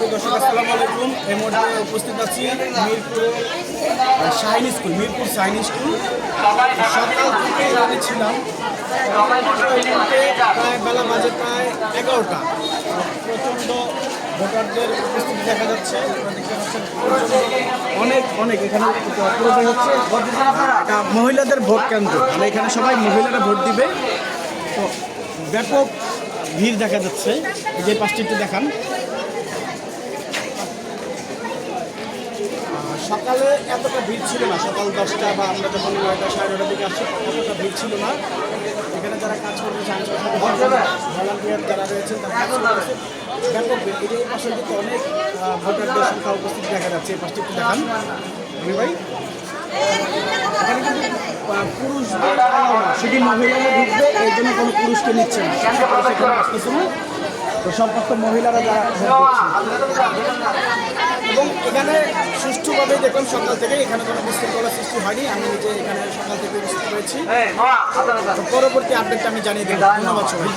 প্রিয় দর্শক, আসসালামু আলাইকুম। এই মুহূর্তে উপস্থিত আছি মিরপুরে শাহিন স্কুল, মিরপুর শাহিন স্কুল। সকাল থেকে এখানে ছিলাম, প্রায় বেলা বাজে প্রায় 11টা। প্রচণ্ড ভোটারদের উপস্থিতি দেখা যাচ্ছে। দেখতে পাচ্ছেন অনেক অনেক এখানে পুরোটাই হচ্ছে এটা মহিলাদের ভোট কেন্দ্র, মানে এখানে সবাই মহিলারা ভোট দিবে। তো ব্যাপক ভিড় দেখা যাচ্ছে। এই যে পাঁচটি একটু দেখান। সকালে এতটা ভিড় ছিল না, সকাল 10টা বা আমরা যখন 9টা 9:30 দিকে আসছি এতটা ভিড় ছিল না। এখানে যারা কাজ করতেছে ভলান্টিয়ার যারা রয়েছেন তারা কাজ করতেছে, ব্যাপক ভিড়। এই যে এই পাশের দিকে অনেক ভোটারদের সংখ্যা উপস্থিত দেখা যাচ্ছে। এই পাশটি একটু দেখান ভাই। এখানে কিন্তু পুরুষদের শুধু মহিলারা ঢুকবে, এই জন্য কোনো পুরুষকে নিচ্ছে না, আসতেছে না। তো সমস্ত মহিলারা যারা এবং এখানে সুষ্ঠুভাবে দেখলাম সকাল থেকে, এখানে কোনো বিশৃঙ্খলার সৃষ্টি হয়নি। আমি নিজে এখানে সকাল থেকে উপস্থিত হয়েছি। পরবর্তী আপডেটটা আমি জানিয়ে দেবো। ধন্যবাদ সবাই।